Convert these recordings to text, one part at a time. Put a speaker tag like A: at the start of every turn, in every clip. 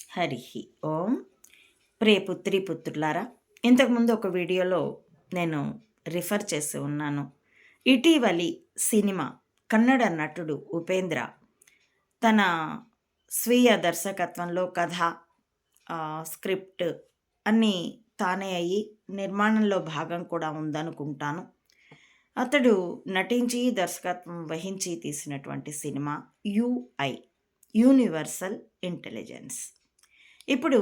A: హరి ఓం. పుత్రి పుత్రులారా, ఇంతకుముందు ఒక వీడియోలో నేను రిఫర్ చేసి ఉన్నాను. ఇటీవలి సినిమా కన్నడ నటుడు ఉపేంద్ర తన స్వీయ దర్శకత్వంలో కథ, స్క్రిప్ట్ అన్నీ తానే అయ్యి నిర్మాణంలో భాగం కూడా ఉందనుకుంటాను. అతడు నటించి దర్శకత్వం వహించి తీసినటువంటి సినిమా యుఐ, యూనివర్సల్ ఇంటెలిజెన్స్. ఇప్పుడు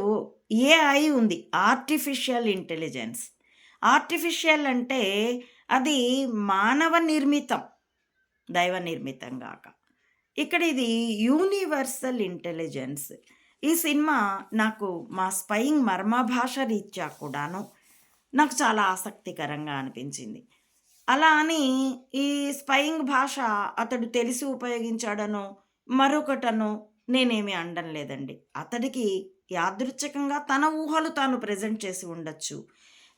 A: ఏఐ ఉంది, ఆర్టిఫిషియల్ ఇంటెలిజెన్స్. ఆర్టిఫిషియల్ అంటే అది మానవ నిర్మితం, దైవ నిర్మితం గాక. ఇక్కడ ఇది యూనివర్సల్ ఇంటెలిజెన్స్. ఈ సినిమా నాకు మా స్పయింగ్ మర్మభాష రీత్యా కూడాను నాకు చాలా ఆసక్తికరంగా అనిపించింది. అలా అని ఈ స్పయింగ్ భాష అతడు తెలిసి ఉపయోగించాడనో, మరొకటనో నేనేమి అనడం లేదండి. అతడికి యాదృచ్ఛికంగా తన ఊహలు తాను ప్రెజెంట్ చేసి ఉండొచ్చు.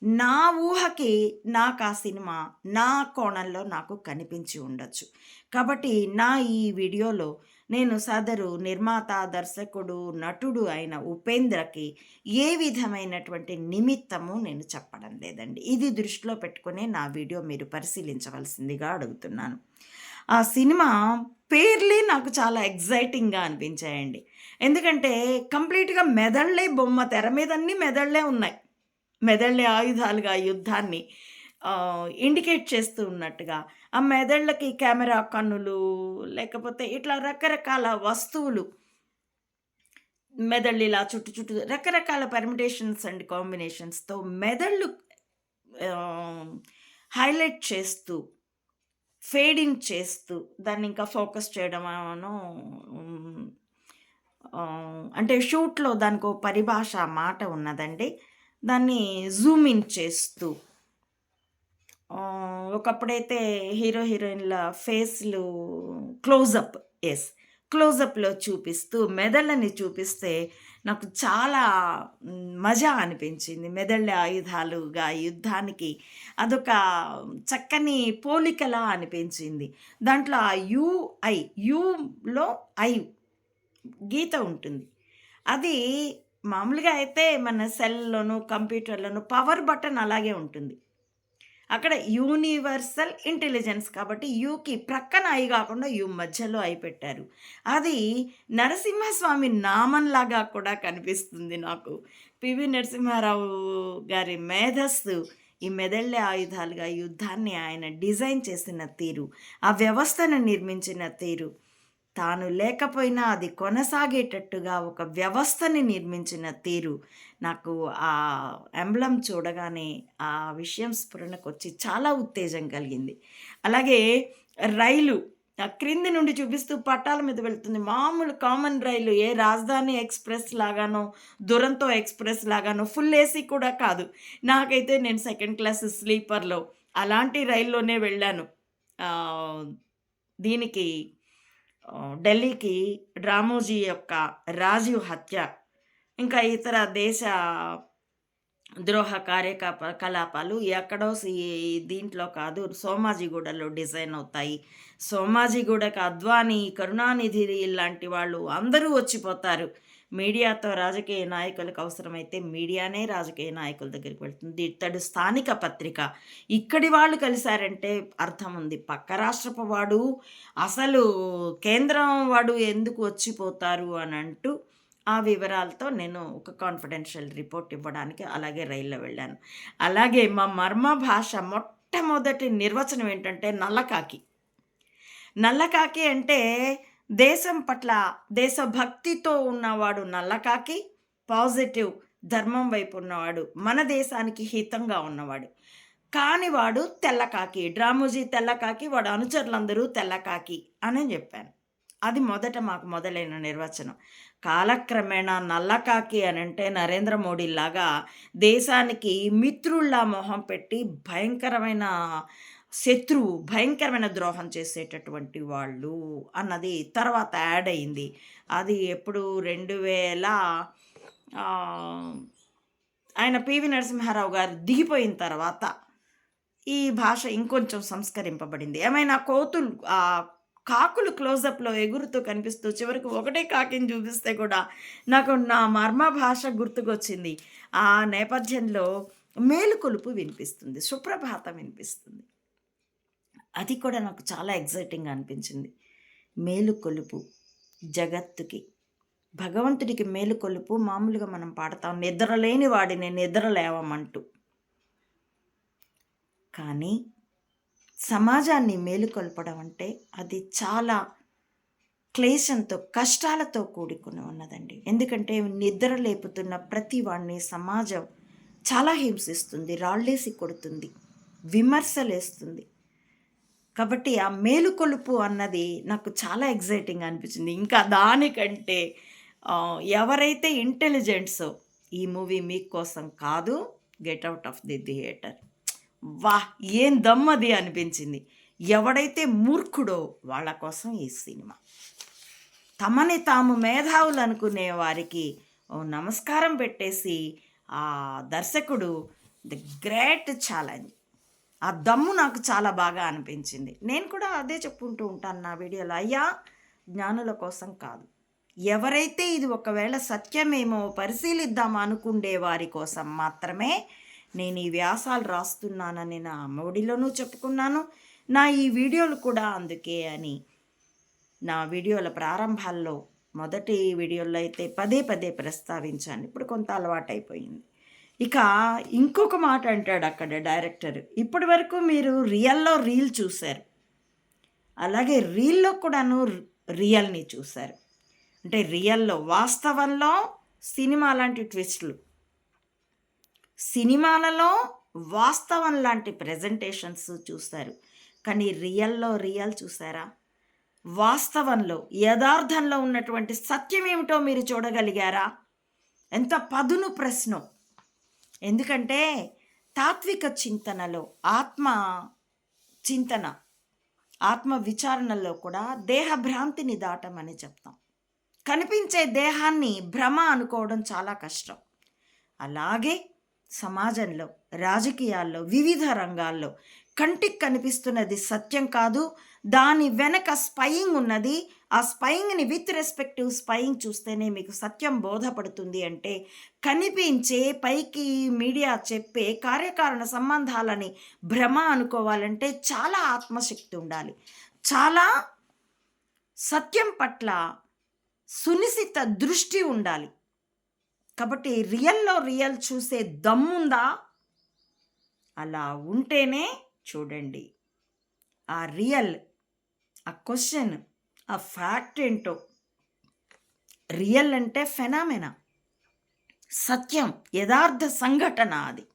A: నా ఊహకి నాకు ఆ సినిమా నా కోణంలో నాకు కనిపించి ఉండొచ్చు. కాబట్టి నా ఈ వీడియోలో నేను సదరు నిర్మాత, దర్శకుడు, నటుడు అయిన ఉపేంద్రకి ఏ విధమైనటువంటి నిమిత్తము నేను చెప్పడం లేదండి. ఇది దృష్టిలో పెట్టుకునే నా వీడియో మీరు పరిశీలించవలసిందిగా అడుగుతున్నాను. ఆ సినిమా పేర్లే నాకు చాలా ఎగ్జైటింగ్‌గా అనిపించాయండి. ఎందుకంటే కంప్లీట్‌గా మెదళ్ళే బొమ్మ, తెర మీద అన్నీ మెదళ్ళే ఉన్నాయి. మెదళ్ళే ఆయుధాలుగా యుద్ధాన్ని ఇండికేట్ చేస్తూ ఉన్నట్టుగా, ఆ మెదళ్ళకి కెమెరా కన్నులు, లేకపోతే ఇట్లా రకరకాల వస్తువులు మెదళ్ళు ఇలా చుట్టూ చుట్టూ రకరకాల పర్మిటేషన్స్ అండ్ కాంబినేషన్స్‌తో మెదళ్ళు ఆహ్, హైలైట్ చేస్తూ, ఫేడింగ్ చేస్తూ దాన్ని ఇంకా ఫోకస్ చేయడమనో, హ్మ్. అంటే షూట్‌లో దానికో పరిభాష మాట ఉన్నదండి. దాన్ని జూమ్ ఇన్ చేస్తూ, ఒకప్పుడైతే హీరో, హీరోయిన్‌ల ఫేస్‌లు క్లోజప్, యెస్, క్లోజప్‌లో చూపిస్తూ మెదళ్ళని చూపిస్తే నాకు చాలా మజా అనిపించింది. మెదళ్ళే ఆయుధాలుగా యుద్ధానికి అదొక చక్కని పోలికలా అనిపించింది. దాంట్లో ఆ యూఐ, యూలో ఐ గీత ఉంటుంది. అది మామూలుగా అయితే మన సెల్‌లోను, కంప్యూటర్‌లోను పవర్ బటన్ అలాగే ఉంటుంది. అక్కడ యూనివర్సల్ ఇంటెలిజెన్స్ కాబట్టి యూకి ప్రక్కన ఐ గాకుండా యూ మధ్యలో ఐ పెట్టారు. అది నరసింహస్వామి నామంలాగా కూడా కనిపిస్తుంది నాకు. పివి నరసింహారావు గారి మేధస్సు ఈ మెదళ్ళే ఆయుధాలుగా యుద్ధాన్ని ఆయన డిజైన్ చేసిన తీరు, ఆ వ్యవస్థను నిర్మించిన తీరు, తాను లేకపోయినా అది కొనసాగేటట్టుగా ఒక వ్యవస్థని నిర్మించిన తీరు, నాకు ఆ ఎంబ్లమ్ చూడగానే ఆ విషయం స్ఫురణకొచ్చి చాలా ఉత్తేజం కలిగింది. అలాగే రైలు క్రింది నుండి చూపిస్తూ పట్టాల మీద వెళ్తుంది. మామూలు కామన్ రైలు, ఏ రాజధాని ఎక్స్‌ప్రెస్ లాగానో, దురంతో ఎక్స్‌ప్రెస్ లాగానో ఫుల్ ఏసీ కూడా కాదు. నాకైతే నేను సెకండ్ క్లాస్ స్లీపర్‌లో అలాంటి రైల్లోనే వెళ్ళాను. ఆహ్, దీనికి ఢిల్లీకి రామోజీ యొక్క రాజీవ్ హత్య, ఇంకా ఇతర దేశ ద్రోహ కలాపాలు ఎక్కడో దీంట్లో కాదు, సోమాజిగూడలో డిజైన్ అవుతాయి. సోమాజిగూడకి అద్వానీ, కరుణానిధి లాంటి వాళ్ళు అందరూ వచ్చిపోతారు. మీడియాతో రాజకీయ నాయకులకు అవసరమైతే మీడియానే రాజకీయ నాయకుల దగ్గరికి వెళ్తుంది. ఇతడు స్థానిక పత్రిక. ఇక్కడి వాళ్ళు కలిసారంటే అర్థం ఉంది. పక్క రాష్ట్రపు వాడు, అసలు కేంద్రం వాడు ఎందుకు వచ్చిపోతారు అనంటూ ఆ వివరాలతో నేను ఒక కాన్ఫిడెన్షియల్ రిపోర్ట్ ఇవ్వడానికి అలాగే రైల్లో వెళ్ళాను. అలాగే మా మర్మ భాష మొట్టమొదటి నిర్వచనం ఏంటంటే నల్లకాకి. నల్లకాకి అంటే దేశం పట్ల దేశభక్తితో ఉన్నవాడు నల్లకాకి, పాజిటివ్ ధర్మం వైపు ఉన్నవాడు, మన దేశానికి హితంగా ఉన్నవాడు. కానివాడు తెల్లకాకి, డ్రామోజీ తెల్లకాకి, వాడు అనుచరులందరూ తెల్లకాకి అని చెప్పాను. అది మొదట మాకు మొదలైన నిర్వచనం. కాలక్రమేణా నల్లకాకి అనంటే నరేంద్ర మోడీలాగా దేశానికి మిత్రుల్లా మొహం పెట్టి భయంకరమైన శత్రువు, భయంకరమైన ద్రోహం చేసేటటువంటి వాళ్ళు అన్నది తర్వాత యాడ్ అయింది. అది ఎప్పుడు 2000 ఆయన పివి నరసింహారావు గారు దిగిపోయిన తర్వాత ఈ భాష ఇంకొంచెం సంస్కరింపబడింది. ఏమైనా కోతులు కాకులు క్లోజప్‌లో ఎగురుతూ కనిపిస్తూ చివరికి ఒకటే కాకిని చూపిస్తే కూడా నాకు నా మర్మ భాష గుర్తుకొచ్చింది. ఆ నేపథ్యంలో మేలుకొలుపు వినిపిస్తుంది. సుప్రభాతం వినిపిస్తుంది. అది కూడా నాకు చాలా ఎక్సైటింగ్‌గా అనిపించింది. మేలుకొలుపు జగత్తుకి. భగవంతుడికి మేలుకొలుపు మామూలుగా మనం పాడతాం నిద్రలేని వాడిని నిద్ర లేవమంటూ. కానీ సమాజాన్ని మేలుకొల్పడం అంటే అది చాలా క్లేశంతో, కష్టాలతో కూడుకొని ఉన్నదండి. ఎందుకంటే నిద్ర లేపుతున్న ప్రతి వాడిని సమాజం చాలా హింసిస్తుంది, రాళ్ళేసి కొడుతుంది, విమర్శలేస్తుంది. కాబట్టి ఆ మేలుకొలుపు అన్నది నాకు చాలా ఎక్సైటింగ్‌గా అనిపించింది. ఇంకా దానికంటే ఎవరైతే ఇంటెలిజెంట్సో ఈ మూవీ మీకోసం కాదు, get out of the theatre. వాహ్! ఏం దమ్మది అనిపించింది. ఎవడైతే మూర్ఖుడో వాళ్ళ కోసం ఈ సినిమా. తమని తాము మేధావులు అనుకునే వారికి ఓ నమస్కారం పెట్టేసి ఆ దర్శకుడు ది గ్రేట్ ఛాలెంజ్. ఆ దమ్ము నాకు చాలా బాగా అనిపించింది. నేను కూడా అదే చెప్పుకుంటూ ఉంటాను నా వీడియోలో. అయ్యా జ్ఞానుల కోసం కాదు. ఎవరైతే ఇది ఒకవేళ సత్యమేమో పరిశీలిద్దాం అనుకుండే వారి కోసం మాత్రమే నేను ఈ వ్యాసాలు రాస్తున్నానని నా మోడీలోనూ చెప్పుకున్నాను. నా ఈ వీడియోలు కూడా అందుకే అని నా వీడియోల ప్రారంభాల్లో మొదటి వీడియోలో అయితే పదే పదే ప్రస్తావించాను. ఇప్పుడు కొంత అలవాటైపోయింది. ఇక ఇంకొక మాట అంటాడు అక్కడ డైరెక్టర్. ఇప్పటి వరకు మీరు రియల్లో రీల్ చూశారు, అలాగే రీల్లో కూడాను రియల్ని చూశారు. అంటే రియల్లో వాస్తవంలో సినిమా లాంటి ట్విస్టులు, సినిమాలలో వాస్తవం లాంటి ప్రజెంటేషన్స్ చూస్తారు. కానీ రియల్లో రియల్ చూసారా? వాస్తవంలో యథార్థంలో ఉన్నటువంటి సత్యం ఏమిటో మీరు చూడగలిగారా? ఎంత పదును ప్రశ్న. ఎందుకంటే తాత్విక చింతనలో ఆత్మ చింతన, ఆత్మ విచారణలో కూడా దేహభ్రాంతిని దాటమని చెప్తాం. కనిపించే దేహాన్ని భ్రమ అనుకోవడం చాలా కష్టం. అలాగే సమాజంలో, రాజకీయాల్లో, వివిధ రంగాల్లో కంటికి కనిపిస్తున్నది సత్యం కాదు, దాని వెనక స్పయింగ్ ఉన్నది. ఆ స్పయింగ్ని విత్ రెస్పెక్టివ్ స్పయింగ్ చూస్తేనే మీకు సత్యం బోధపడుతుంది. అంటే కనిపించే పైకి మీడియా చెప్పే కార్యకారణ సంబంధాలని భ్రమ అనుకోవాలంటే చాలా ఆత్మశక్తి ఉండాలి, చాలా సత్యం పట్ల సునిశిత దృష్టి ఉండాలి. కాబట్టి రియల్లో రియల్ చూసే దమ్ముందా? అలా ఉంటేనే చూడండి. ఆ రియల్, ఆ క్వశ్చన్, ఆ ఫ్యాక్ట్ ఏంటో. రియల్ అంటే ఫెనామెనా, సత్యం, యథార్థ సంఘటన అది.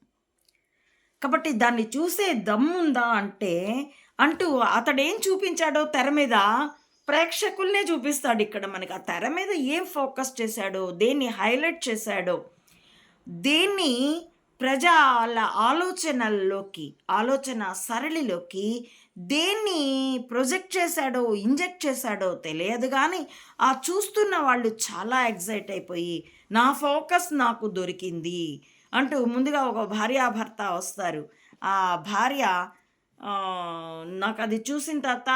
A: కాబట్టి దాన్ని చూసే దమ్ముందా అంటే అంటూ అతడేం చూపించాడో తెర మీద ప్రేక్షకుల్నే చూపిస్తాడు. ఇక్కడ మనకి ఆ తెర మీద ఏం ఫోకస్ చేశాడో, దేన్ని హైలైట్ చేశాడో, దేన్ని ప్రజల ఆలోచనల్లోకి, ఆలోచన సరళిలోకి దేన్ని ప్రొజెక్ట్ చేశాడో, ఇంజెక్ట్ చేశాడో తెలియదు. కానీ ఆ చూస్తున్న వాళ్ళు చాలా ఎగ్జైట్ అయిపోయి నా ఫోకస్ నాకు దొరికింది అంటూ ముందుగా ఒక భార్యాభర్త వస్తారు. ఆ భార్య నాకు అది చూసిన తర్వాత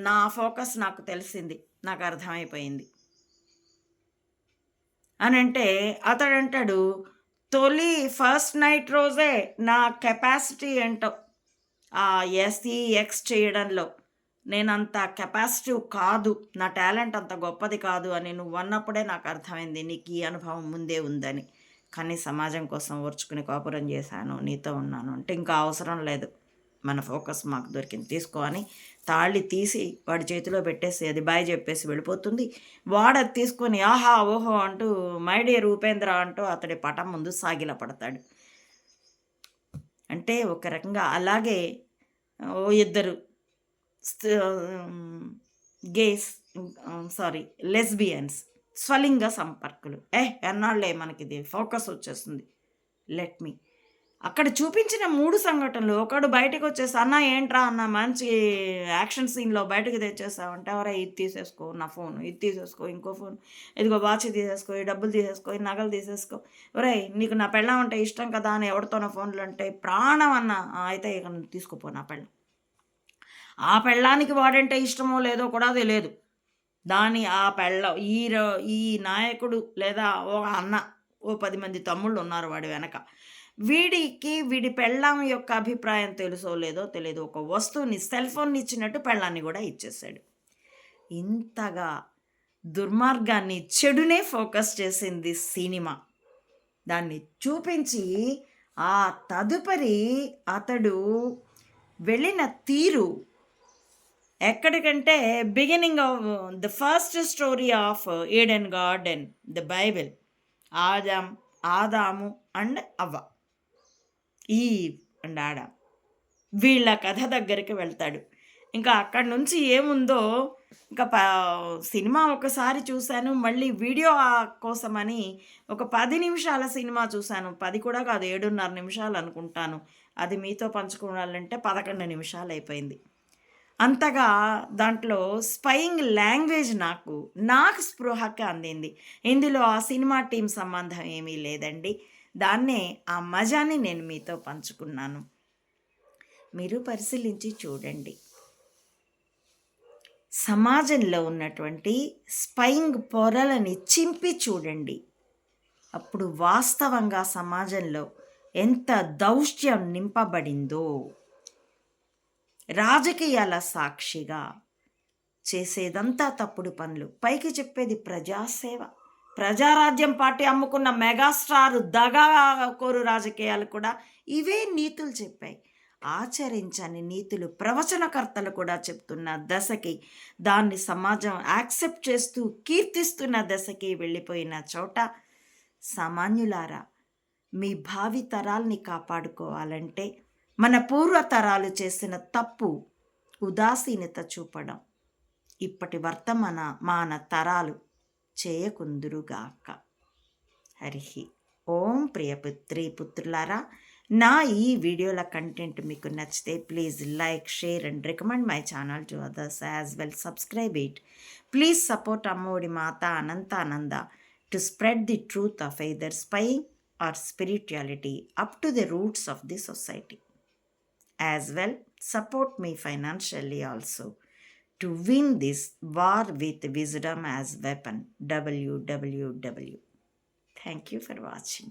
A: నా ఫోకస్ నాకు తెలిసింది, నాకు అర్థమైపోయింది అని అంటే అతడంటాడు, తొలి ఫస్ట్ నైట్ రోజే నా కెపాసిటీ ఏంటో ఎక్స్ చేయడంలో నేనంత కెపాసిటివ్ కాదు, నా టాలెంట్ అంత గొప్పది కాదు అని నువ్వు అన్నప్పుడే నాకు అర్థమైంది నీకు ఈ అనుభవం ముందే ఉందని. కానీ సమాజం కోసం ఓర్చుకుని కాపురం చేశాను, నీతో ఉన్నాను అంటే ఇంకా అవసరం లేదు, మన ఫోకస్ మాకు దొరికింది తీసుకో అని తాళి తీసి వాడి చేతిలో పెట్టేసి అది బాయ్ చెప్పేసి వెళ్ళిపోతుంది. వాడు అది తీసుకొని ఆహా ఓహో అంటూ మై డియర్ ఉపేంద్ర అంటూ అతడి పటం ముందు సాగిల పడతాడు. అంటే ఒక రకంగా అలాగే ఇద్దరు గేస్ లెస్బియన్స్ స్వలింగ సంపర్కులు, ఎన్నాళ్ళే మనకిది ఫోకస్ వచ్చేస్తుంది, లెట్ మీ అక్కడ చూపించిన 3 సంఘటనలు. ఒకడు బయటకు వచ్చేసి అన్న ఏంట్రా అన్న మంచి యాక్షన్ సీన్లో బయటకు తెచ్చేసావంటే ఎవరా ఇది తీసేసుకో నా ఫోన్, ఇది తీసేసుకో ఇంకో ఫోన్, ఇదిగో వాచ్ తీసేసుకో, ఈ డబ్బులు తీసేసుకో, ఈ నగలు తీసేసుకో, ఒరే నీకు నా పెళ్ళం అంటే ఇష్టం కదా అని ఎవరితో నా ఫోన్లు అంటే ప్రాణం అన్న అయితే ఇక తీసుకోపో నా పెళ్ళం. ఆ పెళ్ళానికి వాడంటే ఇష్టమో లేదో కూడా తెలియదు. ఆ ఈ నాయకుడు లేదా ఒక అన్న, ఓ 10 మంది తమ్ముళ్ళున్నారు వాడి వెనక. వీడి పెళ్ళాం యొక్క అభిప్రాయం తెలుసో లేదో తెలీదు. ఒక వస్తువుని సెల్ ఫోన్‌ని ఇచ్చినట్టు పెళ్ళాన్ని గూడా ఇచ్చేసాడు. ఇంతగా దుర్మార్గాన్ని, చెడునే ఫోకస్ చేసింది సినిమా. దాన్ని చూపించి, ఆ తదుపరి అతడు వెళ్ళిన తీరు ఎక్కడికంటే beginning of the first story of Eden garden, the Bible. ఆదాము అండ్ అవ్వ, ఈవ్ అండ్ ఆడామ్, వీళ్ళ కథ దగ్గరికి వెళ్తాడు. ఇంకా అక్కడి నుంచి ఏముందో ఇంకా సినిమా ఒకసారి చూశాను. మళ్ళీ వీడియో కోసమని ఒక 10 నిమిషాల సినిమా చూశాను. 10 కూడా కాదు, 7:30 నిమిషాలు అనుకుంటాను. అది మీతో పంచుకోవాలంటే 11 నిమిషాలు అయిపోయింది. అంతగా దాంట్లో స్పయింగ్ లాంగ్వేజ్ నాకు స్పృహకి అందింది. ఇందులో ఆ సినిమా టీమ్ సంబంధం ఏమీ లేదండి. దాన్నే, ఆ మజాని నేను మీతో పంచుకున్నాను. మీరు పరిశీలించి చూడండి. సమాజంలో ఉన్నటువంటి స్పయింగ్ పొరలని చింపి చూడండి. అప్పుడు వాస్తవంగా సమాజంలో ఎంత దౌష్ట్యం నింపబడిందో. రాజకీయాల సాక్షిగా చేసేదంతా తప్పుడు పనులు, పైకి చెప్పేది ప్రజాసేవ. ప్రజారాజ్యం పార్టీ అమ్ముకున్న మెగాస్టార్ దగాకోరు రాజకీయాలు కూడా ఇవే నీతులు చెప్పాయి. ఆచరించని నీతులు ప్రవచనకర్తలు కూడా చెప్తున్న దశకి, దాన్ని సమాజం యాక్సెప్ట్ చేస్తూ కీర్తిస్తున్న దశకి వెళ్ళిపోయిన చోట, సామాన్యులారా, మీ భావి తరాల్ని కాపాడుకోవాలంటే మన పూర్వతరాలు చేసిన తప్పు ఉదాసీనత చూపడం ఇప్పటి మాన తరాలు చేయకుందురుగాక. హరి ఓం. ప్రియపుత్రి పుత్రులారా, నా ఈ వీడియోల కంటెంట్ మీకు నచ్చితే please like, share and recommend my channel to others as well. Subscribe it. Please support Ammaodi Mata Anantananda to spread the truth of either spying or spirituality up to the roots of the society. As well, support me financially also to win this war with wisdom as weapon. www. Thank you for watching.